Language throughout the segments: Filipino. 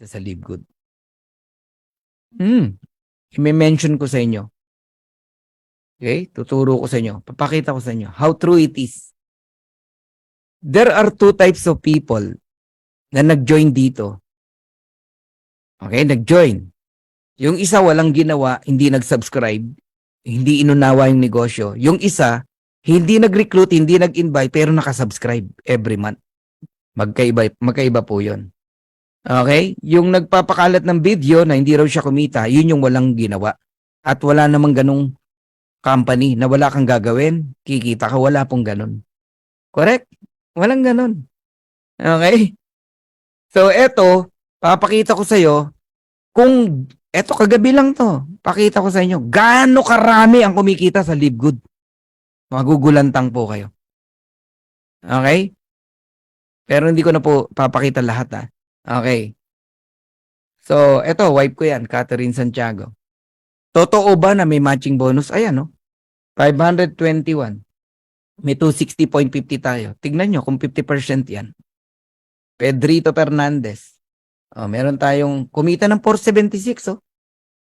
sa Live Good. I-mention ko sa inyo. Okay? Tuturo ko sa inyo. Papakita ko sa inyo how true it is. There are two types of people na nag-join dito. Okay? Nag-join. Yung isa walang ginawa, hindi nag-subscribe, hindi inunawa yung negosyo. Yung isa, hindi nag-recruit, hindi nag-invite, pero nakasubscribe every month. Magkaiba po yun. Okay? Yung nagpapakalat ng video na hindi raw siya kumita, yun yung walang ginawa. At wala namang ganong company na wala kang gagawin, kikita ka, wala pong ganon. Correct? Walang ganon. Okay? So, eto, papakita ko sa'yo, kung, eto, kagabi lang to, pakita ko sa inyo, gaano karami ang kumikita sa Live Good. Magugulantang po kayo. Okay? Pero hindi ko na po papakita lahat, ha. Okay. So, eto, wife ko yan, Catherine Santiago. Totoo ba na may matching bonus? Ayan, no? 521. May 260.50 tayo. Tignan nyo kung 50% yan. Pedrito Fernandez. Oh, meron tayong kumita ng 476, oh.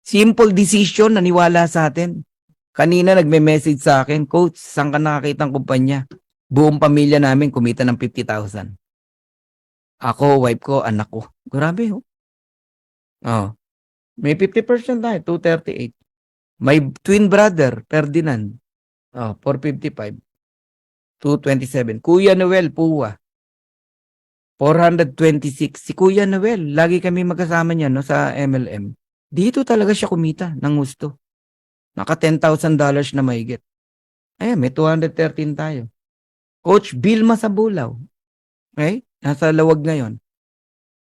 Simple decision, naniwala sa atin. Kanina nagme-message sa akin, Coach, saan ka nakakita ng kumpanya? Buong pamilya namin kumita ng 50,000. Ako, wife ko, anak ko. Grabe, oh. Oh. May 50% tayo, 238. My twin brother, Ferdinand. Oh, 455. 227. Kuya Noel, Puwa. 426. Si Kuya Noel, lagi kami magkasama niya, no, sa MLM. Dito talaga siya kumita ng gusto. Naka $10,000 na mahigit. Ayan, may 213 tayo. Coach Bilma sa Bulaw. Okay? Nasa Lawag ngayon.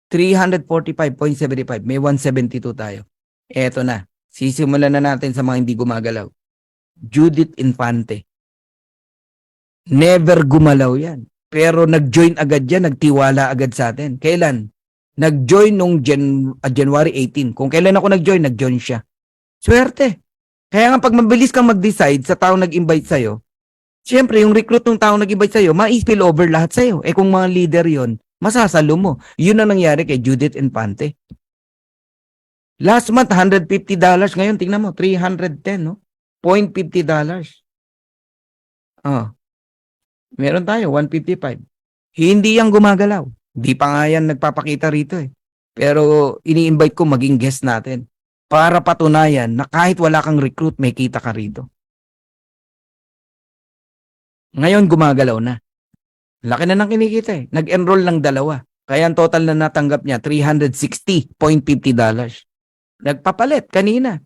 345.75. May 172 tayo. Eto na. Sisimulan na natin sa mga hindi gumagalaw. Judith Infante. Never gumalaw yan. Pero nag-join agad yan. Nagtiwala agad sa atin. Kailan? Nag-join nung January 18. Kung kailan ako nag-join siya. Swerte. Kaya nga pag mabilis kang mag-decide sa taong nag-invite sa'yo, siyempre yung recruit ng taong nag-invite sa'yo, ma-spill over lahat sa'yo. Eh kung mga leader yon, masasalo mo. Yun ang nangyari kay Judith Infante. Last month, $150. Ngayon, tingnan mo, 310, no? $0.50. Oh. Meron tayo, 155. Hindi yan gumagalaw. Hindi pa nga yan nagpapakita rito eh. Pero ini-invite ko maging guest natin para patunayan na kahit wala kang recruit, may kita ka rito. Ngayon, gumagalaw na. Laki na ng kinikita eh. Nag-enroll lang 2. Kaya ang total na natanggap niya, $360.50. Nagpapalit kanina.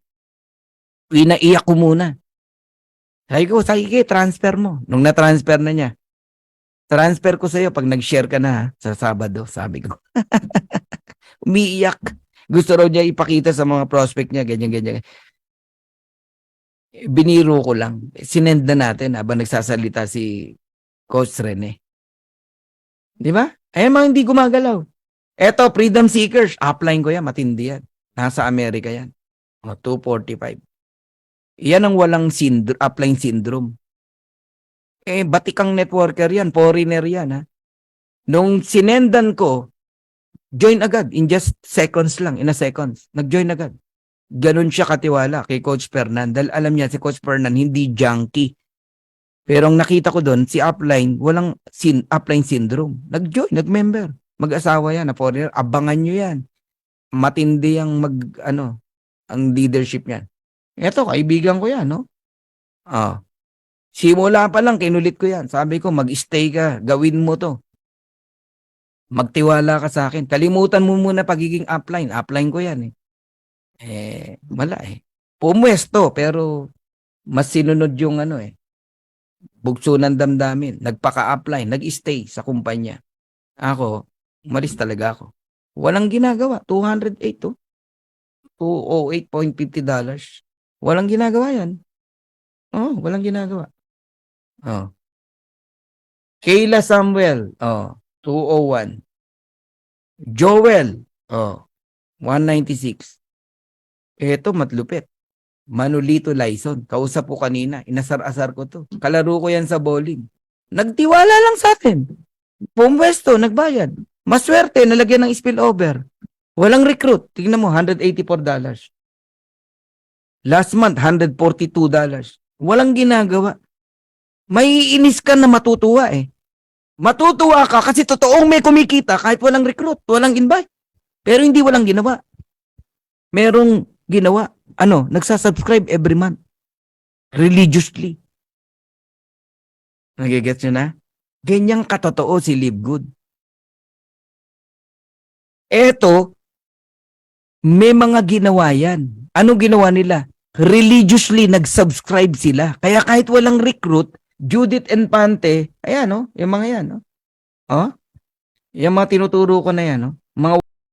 Pinaiyak ko muna. Sabi ko, sige, transfer mo. Nung na-transfer na niya, transfer ko sa'yo pag nag-share ka na sa Sabado, sabi ko. Umiiyak. Gusto raw niya ipakita sa mga prospect niya, ganyan. Biniro ko lang. Sinend na natin habang nagsasalita si Coach Rene. Di ba? Ayan mga hindi gumagalaw. Eto, Freedom Seekers. Upline ko yan, matindi yan. Nasa Amerika yan. 245. Yan ang walang upline syndrome. Eh, batikang networker yan, foreigner yan, ha. Nung sinendan ko, join agad, in just seconds lang, in a seconds. Nag-join agad. Ganon siya katiwala kay Coach Fernan. Dahil alam niya si Coach Fernan, hindi junkie. Pero ang nakita ko doon, si upline, walang upline syndrome. Nag-join, nag-member. Mag-asawa yan, na foreigner. Abangan nyo yan. Matindi ang ang leadership niyan. Eto, kaibigan ko yan, no? Simula pa lang, kinulit ko yan. Sabi ko, mag-stay ka. Gawin mo to. Magtiwala ka sa akin. Kalimutan mo muna pagiging upline. Upline ko yan, eh. Wala, eh. Pumwesto, pero mas sinunod yung bugso ng damdamin. Nagpaka-upline, nag-stay sa kumpanya. Ako, umalis talaga ako. Walang ginagawa. 208, to. $208.50. Walang ginagawa yan. Oh, walang ginagawa. Oh. Kayla Samuel, 201. Joel, 196. Eto, matlupit. Manolito Lyson. Kausap ko kanina. Inasar-asar ko to. Kalaro ko yan sa bowling. Nagtiwala lang sa atin. Pumwesto, nagbayad. Maswerte, nalagyan ng spillover. Walang recruit. Tingnan mo, $184. Last month, $142. Walang ginagawa. May inis ka na matutuwa eh. Matutuwa ka kasi totoong may kumikita kahit walang recruit, walang invite. Pero hindi walang ginawa. Merong ginawa. Ano, nagsasubscribe every month. Religiously. Nagigets nyo na? Ganyang katotoo si Live Good. Eto, may mga ginawa yan. Ano ginawa nila? Religiously nag-subscribe sila. Kaya kahit walang recruit, Judith and Pante, ayan, no? Yung mga yan, no? Oh? Yung mga tinuturo ko na yan, no? Mga